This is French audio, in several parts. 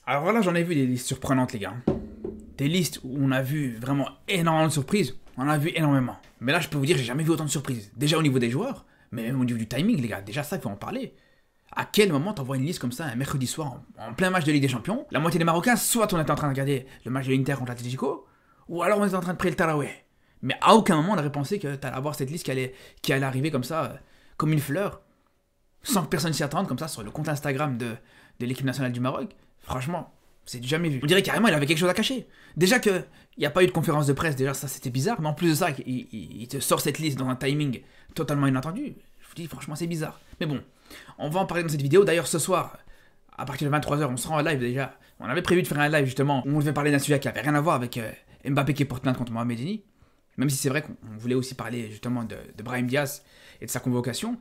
Alors là, j'en ai vu des listes surprenantes, les gars. Des listes où on a vu vraiment énormément de surprises. On en a vu énormément. Mais là, je peux vous dire, j'ai jamais vu autant de surprises. Déjà au niveau des joueurs, mais même au niveau du timing, les gars. Déjà, ça, il faut en parler. À quel moment t'envoies une liste comme ça un mercredi soir en plein match de Ligue des Champions? La moitié des Marocains, soit on était en train de regarder le match de l'Inter contre l'Atlético, ou alors on était en train de prier le Taraweh. Mais à aucun moment on aurait pensé que t'allais avoir cette liste qui allait arriver comme ça, comme une fleur, sans que personne s'y attende, comme ça, sur le compte Instagram de l'équipe nationale du Maroc. Franchement, c'est du jamais vu. On dirait carrément il avait quelque chose à cacher. Déjà qu'il n'y a pas eu de conférence de presse, déjà ça c'était bizarre, mais en plus de ça, il te sort cette liste dans un timing totalement inattendu. Je vous dis, franchement, c'est bizarre. Mais bon, on va en parler dans cette vidéo. D'ailleurs, ce soir, à partir de 23h, on sera en live déjà. On avait prévu de faire un live justement où on devait parler d'un sujet qui avait rien à voir avec Mbappé qui porte plainte contre Mohamedini. Même si c'est vrai qu'on voulait aussi parler justement de Brahim Diaz et de sa convocation.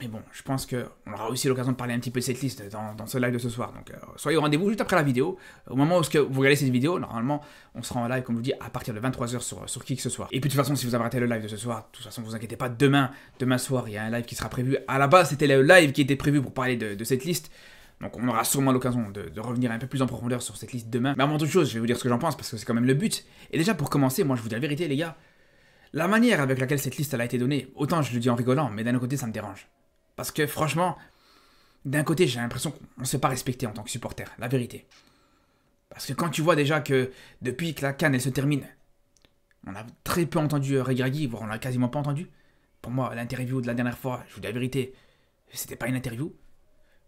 Mais bon, je pense qu'on aura aussi l'occasion de parler un petit peu de cette liste dans ce live de ce soir. Donc soyez au rendez-vous juste après la vidéo. Au moment où vous regardez cette vidéo, normalement, on sera en live, comme je vous dis, à partir de 23h sur Kick ce soir. Et puis de toute façon, si vous avez raté le live de ce soir, de toute façon, vous inquiétez pas, demain soir, il y a un live qui sera prévu. À la base, c'était le live qui était prévu pour parler de cette liste. Donc on aura sûrement l'occasion de revenir un peu plus en profondeur sur cette liste demain. Mais avant toute chose, je vais vous dire ce que j'en pense, parce que c'est quand même le but. Et déjà, pour commencer, moi je vous dis la vérité, les gars. La manière avec laquelle cette liste elle a été donnée, autant je le dis en rigolant, mais d'un autre côté, ça me dérange. Parce que franchement, d'un côté, j'ai l'impression qu'on ne s'est pas respecté en tant que supporter, la vérité. Parce que quand tu vois déjà que depuis que la CAN elle se termine, on a très peu entendu Regragui, voire on l'a quasiment pas entendu. Pour moi, l'interview de la dernière fois, je vous dis la vérité, c'était pas une interview.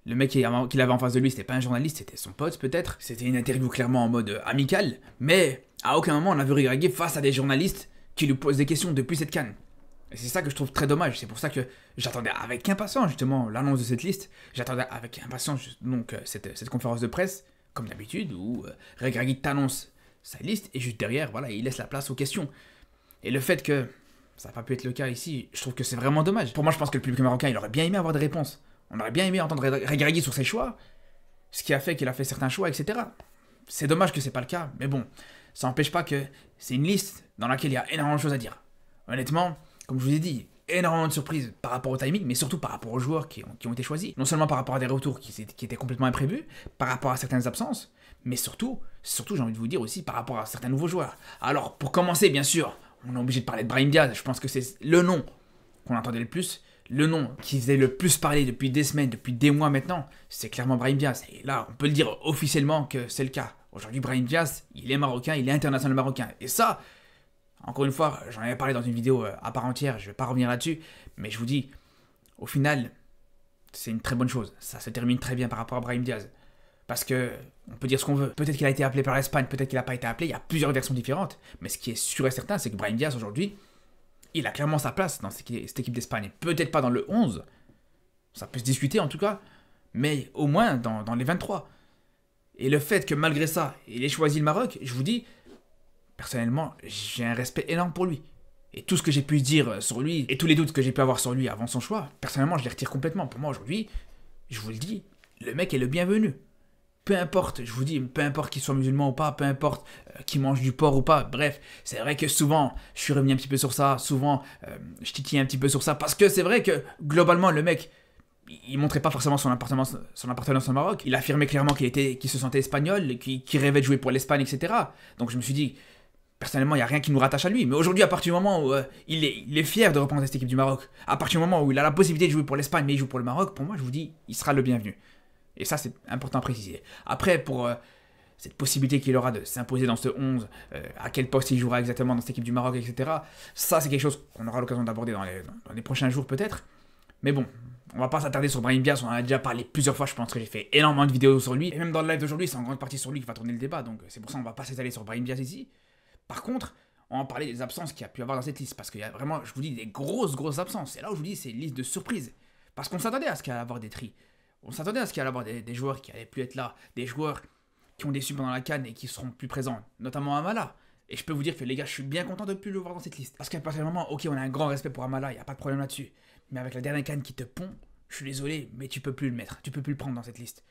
Le mec qu'il avait en face de lui, c'était pas un journaliste, c'était son pote peut-être. C'était une interview clairement en mode amical, mais à aucun moment on a vu Regragui face à des journalistes qui lui posent des questions depuis cette CAN. Et c'est ça que je trouve très dommage, c'est pour ça que j'attendais avec impatience justement l'annonce de cette liste, j'attendais avec impatience donc cette conférence de presse, comme d'habitude, où Regragui t'annonce sa liste, et juste derrière, voilà, il laisse la place aux questions. Et le fait que ça n'a pas pu être le cas ici, je trouve que c'est vraiment dommage. Pour moi, je pense que le public marocain, il aurait bien aimé avoir des réponses. On aurait bien aimé entendre Regragui sur ses choix, ce qui a fait qu'il a fait certains choix, etc. C'est dommage que c'est pas le cas, mais bon, ça n'empêche pas que c'est une liste dans laquelle il y a énormément de choses à dire. Honnêtement, comme je vous ai dit, énormément de surprises par rapport au timing, mais surtout par rapport aux joueurs qui ont été choisis. Non seulement par rapport à des retours qui étaient complètement imprévus, par rapport à certaines absences, mais surtout, j'ai envie de vous dire aussi par rapport à certains nouveaux joueurs. Alors, pour commencer, bien sûr, on est obligé de parler de Brahim Diaz. Je pense que c'est le nom qu'on entendait le plus, le nom qui faisait le plus parler depuis des semaines, depuis des mois maintenant, c'est clairement Brahim Diaz. Et là, on peut le dire officiellement que c'est le cas. Aujourd'hui, Brahim Diaz, il est marocain, il est international marocain. Et ça, encore une fois, j'en avais parlé dans une vidéo à part entière, je ne vais pas revenir là-dessus, mais je vous dis, au final, c'est une très bonne chose. Ça se termine très bien par rapport à Brahim Diaz. Parce que, on peut dire ce qu'on veut. Peut-être qu'il a été appelé par l'Espagne, peut-être qu'il n'a pas été appelé, il y a plusieurs versions différentes. Mais ce qui est sûr et certain, c'est que Brahim Diaz, aujourd'hui, il a clairement sa place dans cette équipe d'Espagne. Peut-être pas dans le 11, ça peut se discuter en tout cas, mais au moins dans les 23. Et le fait que malgré ça, il ait choisi le Maroc, je vous dis, personnellement, j'ai un respect énorme pour lui. Et tout ce que j'ai pu dire sur lui, et tous les doutes que j'ai pu avoir sur lui avant son choix, personnellement, je les retire complètement. Pour moi, aujourd'hui, je vous le dis, le mec est le bienvenu. Peu importe, je vous dis, peu importe qu'il soit musulman ou pas, peu importe qu'il mange du porc ou pas, bref, c'est vrai que souvent, je suis revenu un petit peu sur ça, souvent, je titille un petit peu sur ça, parce que c'est vrai que, globalement, le mec, il montrait pas forcément son appartenance au Maroc. Il affirmait clairement qu'il se sentait espagnol, qu'il rêvait de jouer pour l'Espagne, etc. Donc je me suis dit, personnellement, il n'y a rien qui nous rattache à lui. Mais aujourd'hui, à partir du moment où il est fier de représenter cette équipe du Maroc, à partir du moment où il a la possibilité de jouer pour l'Espagne, mais il joue pour le Maroc, pour moi, je vous dis, il sera le bienvenu. Et ça, c'est important à préciser. Après, pour cette possibilité qu'il aura de s'imposer dans ce 11, à quel poste il jouera exactement dans cette équipe du Maroc, etc., ça, c'est quelque chose qu'on aura l'occasion d'aborder dans les prochains jours, peut-être. Mais bon, on va pas s'attarder sur Brahim Diaz, on en a déjà parlé plusieurs fois, je pense que j'ai fait énormément de vidéos sur lui. Et même dans le live d'aujourd'hui, c'est en grande partie sur lui qui va tourner le débat, donc c'est pour ça qu'on va pas s'étaler sur Brahim Diaz ici. Par contre, on va parler des absences qu'il y a pu avoir dans cette liste, parce qu'il y a vraiment, je vous dis, des grosses absences. Et là où je vous dis, c'est une liste de surprises. Parce qu'on s'attendait à ce qu'il y allait avoir des tris. On s'attendait à ce qu'il y allait avoir des joueurs qui allaient plus être là, des joueurs qui ont déçu pendant la CAN et qui seront plus présents, notamment Amala. Et je peux vous dire que les gars, je suis bien content de ne plus le voir dans cette liste. Parce qu'à partir du moment, ok, on a un grand respect pour Amala, il n'y a pas de problème là-dessus. Mais avec la dernière CAN qui te pond, je suis désolé, mais tu peux plus le mettre, tu peux plus le prendre dans cette liste.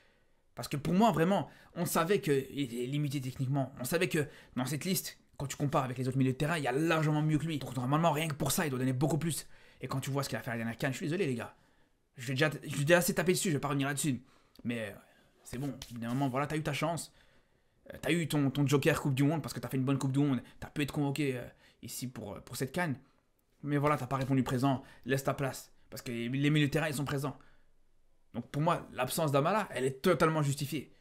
Parce que pour moi, vraiment, on savait qu'il était limité techniquement. On savait que dans cette liste, quand tu compares avec les autres milieux de terrain, il y a largement mieux que lui. Donc normalement, rien que pour ça, il doit donner beaucoup plus. Et quand tu vois ce qu'il a fait à la dernière CAN, je suis désolé les gars. Je vais déjà assez taper dessus, je vais pas revenir là-dessus. Mais C'est bon, évidemment, voilà, t'as eu ta chance. T'as eu ton joker Coupe du Monde parce que t'as fait une bonne Coupe du Monde. T'as pu être convoqué ici pour cette CAN. Mais voilà, t'as pas répondu présent. Laisse ta place. Parce que les milieux de terrain, ils sont présents. Donc pour moi, l'absence d'Amala, elle est totalement justifiée.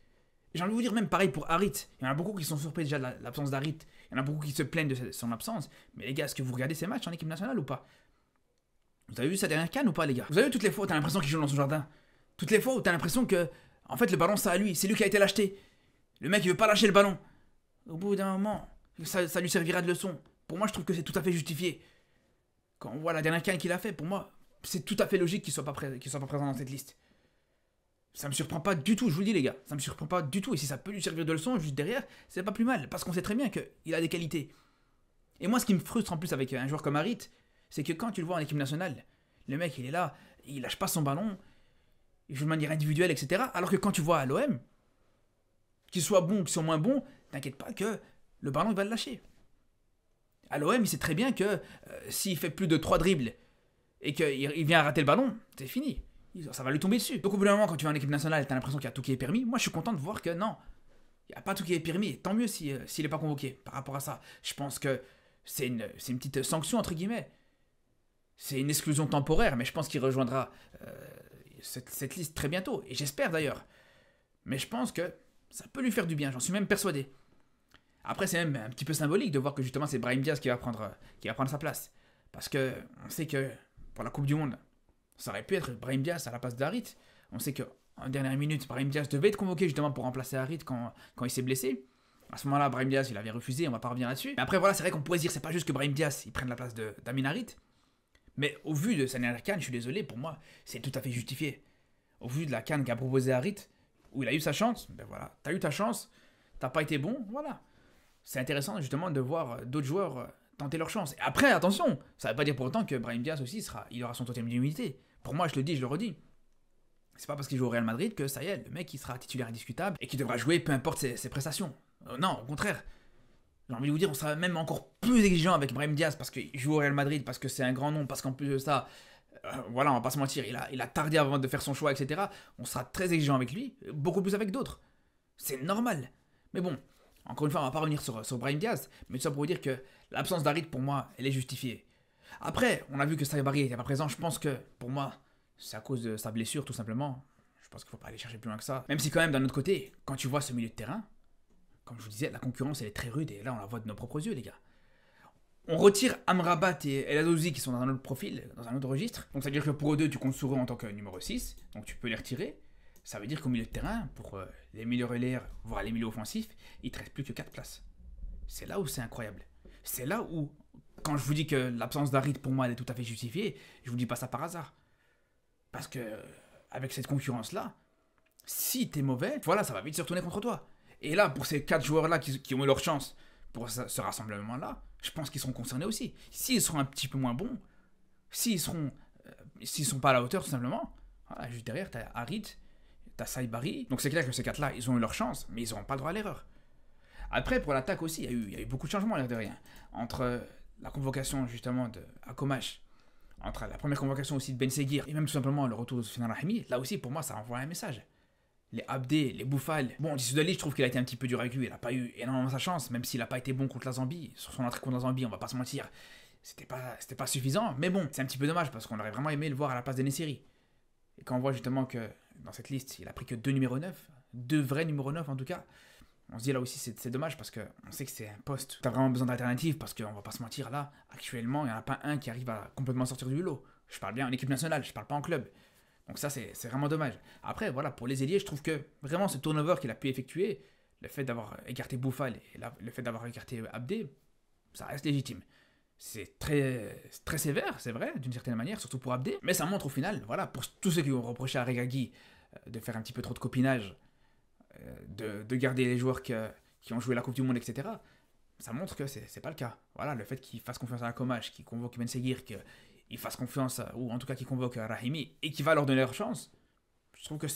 J'ai envie de vous dire même pareil pour Harit. Il y en a beaucoup qui sont surpris déjà de l'absence d'Harit. Il y en a beaucoup qui se plaignent de son absence. Mais les gars, est-ce que vous regardez ces matchs en équipe nationale ou pas? Vous avez vu sa dernière CAN ou pas, les gars? Vous avez vu toutes les fois où t'as l'impression qu'il joue dans son jardin? Toutes les fois où t'as l'impression que, en fait, le ballon, c'est à lui. C'est lui qui a été l'acheter. Le mec, il veut pas lâcher le ballon. Au bout d'un moment, ça lui servira de leçon. Pour moi, je trouve que c'est tout à fait justifié. Quand on voit la dernière CAN qu'il a fait, pour moi, c'est tout à fait logique qu'il soit pas présent dans cette liste. Ça me surprend pas du tout, je vous le dis les gars. Ça me surprend pas du tout. Et si ça peut lui servir de leçon juste derrière, c'est pas plus mal. Parce qu'on sait très bien qu'il a des qualités. Et moi, ce qui me frustre en plus avec un joueur comme Harit, c'est que quand tu le vois en équipe nationale, le mec, il est là, il lâche pas son ballon, il joue de manière individuelle, etc. Alors que quand tu vois à l'OM, qu'il soit bon ou qu'il soit moins bon, t'inquiète pas que le ballon, il va le lâcher. À l'OM, il sait très bien que s'il fait plus de 3 dribbles et qu'il vient à rater le ballon, c'est fini. Ça va lui tomber dessus. Donc au bout d'un moment, quand tu vas en équipe nationale, t'as l'impression qu'il y a tout qui est permis. Moi, je suis content de voir que non, il n'y a pas tout qui est permis. Tant mieux s'il n'est pas convoqué par rapport à ça. Je pense que c'est une petite sanction, entre guillemets. C'est une exclusion temporaire, mais je pense qu'il rejoindra cette liste très bientôt. Et j'espère d'ailleurs. Mais je pense que ça peut lui faire du bien, j'en suis même persuadé. Après, c'est même un petit peu symbolique de voir que justement c'est Brahim Diaz qui va prendre sa place. Parce que on sait que pour la Coupe du Monde, ça aurait pu être Brahim Diaz à la place d'Harit. On sait qu'en dernière minute, Brahim Diaz devait être convoqué justement pour remplacer Harit quand il s'est blessé. À ce moment-là, Brahim Diaz, il avait refusé, on va pas revenir là-dessus. Mais après, voilà, c'est vrai qu'on pourrait se dire, c'est pas juste que Brahim Diaz, il prenne la place d'Amin Harit. Mais au vu de sa dernière CAN, je suis désolé, pour moi, c'est tout à fait justifié. Au vu de la CAN qu'a proposé Harit, où il a eu sa chance, ben voilà, t'as eu ta chance, t'as pas été bon, voilà. C'est intéressant justement de voir d'autres joueurs tenter leur chance. Et après, attention, ça veut pas dire pour autant que Brahim Diaz aussi il aura son totem d'immunité. Pour moi, je le dis, je le redis. C'est pas parce qu'il joue au Real Madrid que ça y est, le mec il sera titulaire indiscutable et qu'il devra jouer peu importe ses prestations. Non, au contraire. J'ai envie de vous dire, on sera même encore plus exigeant avec Brahim Diaz parce qu'il joue au Real Madrid, parce que c'est un grand nom, parce qu'en plus de ça, voilà, on va pas se mentir, il a tardé avant de faire son choix, etc. On sera très exigeant avec lui, beaucoup plus avec d'autres. C'est normal. Mais bon, encore une fois, on va pas revenir sur Brahim Diaz, mais tout ça pour vous dire que l'absence d'Harit, pour moi, elle est justifiée. Après, on a vu que Saïbari n'était pas présent, je pense que, pour moi, c'est à cause de sa blessure, tout simplement. Je pense qu'il faut pas aller chercher plus loin que ça. Même si quand même, d'un autre côté, quand tu vois ce milieu de terrain, comme je vous disais, la concurrence, elle est très rude, et là, on la voit de nos propres yeux, les gars. On retire Amrabat et El Adozi qui sont dans un autre profil, dans un autre registre. Donc ça veut dire que pour eux deux, tu comptes sur eux en tant que numéro 6, donc tu peux les retirer. Ça veut dire qu'au milieu de terrain, pour les milieux relaires, voire les milieux offensifs, il te reste plus que 4 places. C'est là où c'est incroyable. C'est là où, quand je vous dis que l'absence d'Harit, pour moi, elle est tout à fait justifiée, je vous dis pas ça par hasard. Parce que, avec cette concurrence-là, si t'es mauvais, voilà, ça va vite se retourner contre toi. Et là, pour ces 4 joueurs-là qui ont eu leur chance pour ce rassemblement-là, je pense qu'ils seront concernés aussi. S'ils seront un petit peu moins bons, s'ils sont pas à la hauteur, tout simplement, voilà, juste derrière, t'as Harit, t'as Saïbari. Donc c'est clair que ces 4-là, ils ont eu leur chance, mais ils n'auront pas le droit à l'erreur. Après, pour l'attaque aussi, il y a eu beaucoup de changements, l'air de rien. Entre la convocation, justement, de Akomash, entre la première convocation aussi de Ben Seguir, et même tout simplement le retour de Soufiane Rahimi, là aussi, pour moi, ça envoie un message. Les Abdé, les Bouffal. Bon, Dissou-Dali, je trouve qu'il a été un petit peu dur avec lui. Il n'a pas eu énormément sa chance, même s'il n'a pas été bon contre la Zambie. Sur son entrée contre la Zambie, on va pas se mentir. C'était pas suffisant. Mais bon, c'est un petit peu dommage parce qu'on aurait vraiment aimé le voir à la place de Nessiri. Et quand on voit justement que dans cette liste, il a pris que 2 numéros 9, 2 vrais numéros 9 en tout cas, on se dit là aussi c'est dommage parce qu'on sait que c'est un poste. T'as vraiment besoin d'alternatives parce qu'on va pas se mentir là, actuellement, il n'y en a pas un qui arrive à complètement sortir du lot. Je parle bien en équipe nationale, je parle pas en club. Donc ça, c'est vraiment dommage. Après, voilà, pour les ailiers, je trouve que vraiment ce turnover qu'il a pu effectuer, le fait d'avoir écarté Bouffal et le fait d'avoir écarté Abdé, ça reste légitime. C'est très sévère, c'est vrai, d'une certaine manière, surtout pour Abdé. Mais ça montre au final, voilà, pour tous ceux qui ont reproché à Regragui de faire un petit peu trop de copinage, de garder les joueurs qui ont joué la Coupe du Monde, etc., ça montre que c'est pas le cas. Voilà, le fait qu'il fasse confiance à Akomash, qu'il convoque Ben Seguir, qu'il fasse confiance, ou en tout cas qu'il convoque Rahimi, et qu'il va leur donner leur chance, je trouve que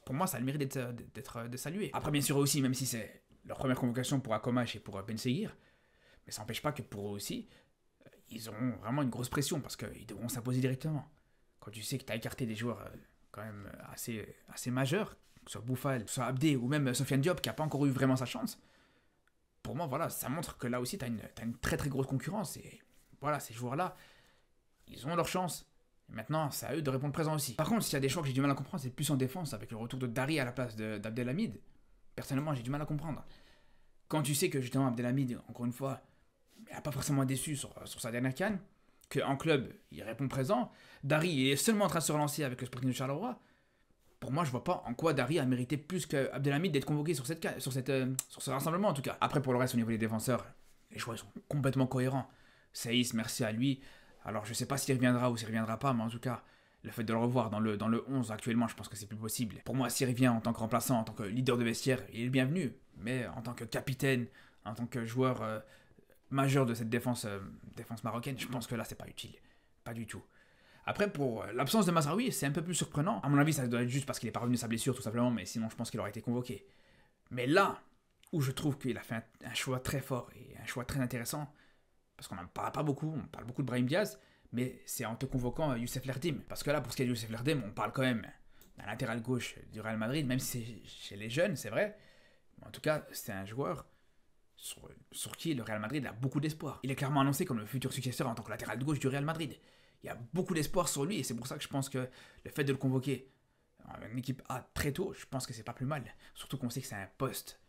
pour moi, ça a le mérite d'être salué. Après, bien sûr, aussi, même si c'est leur première convocation pour Akomash et pour Ben Seguir, mais ça n'empêche pas que pour eux aussi, ils auront vraiment une grosse pression, parce qu'ils devront s'imposer directement. Quand tu sais que tu as écarté des joueurs quand même assez majeur, que ce soit Bouffal, que ce soit Abdé ou même Sofiane Diop qui n'a pas encore eu vraiment sa chance. Pour moi, voilà, ça montre que là aussi, tu as une très très grosse concurrence. Et voilà, ces joueurs-là, ils ont leur chance. Et maintenant, c'est à eux de répondre présent aussi. Par contre, s'il y a des choix que j'ai du mal à comprendre, c'est plus en défense, avec le retour de Dari à la place d'Abdelhamid. Personnellement, j'ai du mal à comprendre. Quand tu sais que justement Abdelhamid, encore une fois, il n'a pas forcément déçu sur sa dernière CAN, qu'en club, il répond présent, Dari il est seulement en train de se relancer avec le Sporting de Charleroi. Pour moi, je vois pas en quoi Dari a mérité plus qu'Abdelhamid d'être convoqué sur ce rassemblement en tout cas. Après, pour le reste, au niveau des défenseurs, les choix sont complètement cohérents. Saïs, merci à lui. Alors, je sais pas s'il reviendra ou s'il reviendra pas, mais en tout cas, le fait de le revoir dans le 11 actuellement, je pense que c'est plus possible. Pour moi, s'il revient en tant que remplaçant, en tant que leader de vestiaire, il est le bienvenu. Mais en tant que capitaine, en tant que joueur majeur de cette défense marocaine, je pense que là, c'est pas utile. Pas du tout. Après, pour l'absence de Mazraoui, c'est un peu plus surprenant. À mon avis, ça doit être juste parce qu'il n'est pas revenu de sa blessure, tout simplement, mais sinon, je pense qu'il aurait été convoqué. Mais là, où je trouve qu'il a fait un choix très fort et un choix très intéressant, parce qu'on n'en parle pas beaucoup, on parle beaucoup de Brahim Diaz, mais c'est en te convoquant Youssef Lerdim. Parce que là, pour ce qui est de Youssef Lerdim, on parle quand même d'un latéral gauche du Real Madrid, même si c'est chez les jeunes, c'est vrai. Mais en tout cas, c'est un joueur sur qui le Real Madrid a beaucoup d'espoir. Il est clairement annoncé comme le futur successeur en tant que latéral gauche du Real Madrid. Il y a beaucoup d'espoir sur lui et c'est pour ça que je pense que le fait de le convoquer en équipe A très tôt, je pense que c'est pas plus mal. Surtout qu'on sait que c'est un poste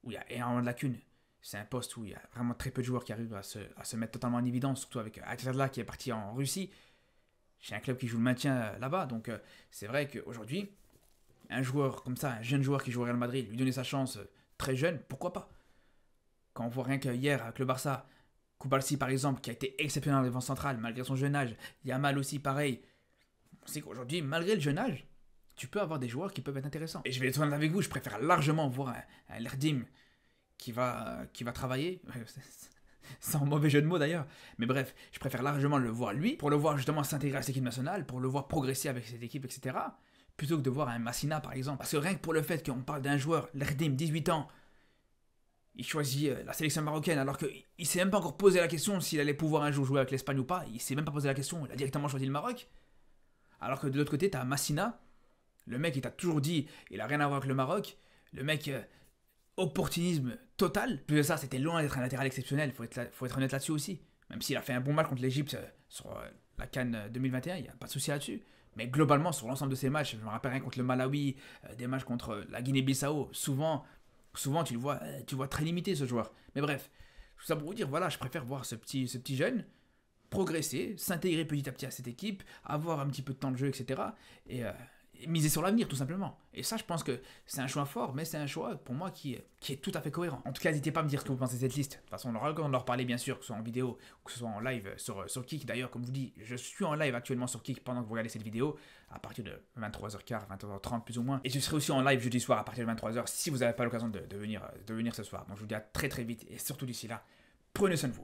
où il y a énormément de lacunes. C'est un poste où il y a vraiment très peu de joueurs qui arrivent à se mettre totalement en évidence, surtout avec Axadla qui est parti en Russie. J'ai un club qui joue le maintien là-bas, donc c'est vrai qu'aujourd'hui, un joueur comme ça, un jeune joueur qui joue au Real Madrid, lui donner sa chance très jeune, pourquoi pas? Quand on voit rien que hier avec le Barça, Koubalsi par exemple, qui a été exceptionnel en défense centrale malgré son jeune âge, Yamal aussi pareil. On sait qu'aujourd'hui, malgré le jeune âge, tu peux avoir des joueurs qui peuvent être intéressants. Et je vais être honnête avec vous, je préfère largement voir un Lerdim qui va travailler, sans mauvais jeu de mots d'ailleurs, mais bref, je préfère largement le voir lui, pour le voir justement s'intégrer à cette équipe nationale, pour le voir progresser avec cette équipe, etc., plutôt que de voir un Massina par exemple. Parce que rien que pour le fait qu'on parle d'un joueur, Lerdim, 18 ans, il choisit la sélection marocaine alors qu'il ne s'est même pas encore posé la question s'il allait pouvoir un jour jouer avec l'Espagne ou pas. Il ne s'est même pas posé la question, il a directement choisi le Maroc. Alors que de l'autre côté, tu as Massina, le mec il t'a toujours dit il a rien à voir avec le Maroc. Le mec, opportunisme total. Plus de ça, c'était loin d'être un latéral exceptionnel, faut être honnête là-dessus aussi. Même s'il a fait un bon match contre l'Égypte sur la CAN 2021, il n'y a pas de souci là-dessus. Mais globalement, sur l'ensemble de ces matchs, je me rappelle rien contre le Malawi, des matchs contre la Guinée-Bissau, souvent tu le vois très limité ce joueur. Mais bref, tout ça pour vous dire, voilà, je préfère voir ce petit jeune progresser, s'intégrer petit à petit à cette équipe, avoir un petit peu de temps de jeu, etc. Et miser sur l'avenir tout simplement. Et ça, je pense que c'est un choix fort, mais c'est un choix pour moi qui est tout à fait cohérent. En tout cas, n'hésitez pas à me dire ce que vous pensez de cette liste. De toute façon, on aura l'occasion de leur reparler bien sûr, que ce soit en vidéo ou que ce soit en live sur Kick. D'ailleurs, comme je vous dis, je suis en live actuellement sur Kick pendant que vous regardez cette vidéo, à partir de 23h15, 23h30 plus ou moins. Et je serai aussi en live jeudi soir à partir de 23h si vous n'avez pas l'occasion de venir ce soir. Donc je vous dis à très très vite et surtout d'ici là, prenez soin de vous.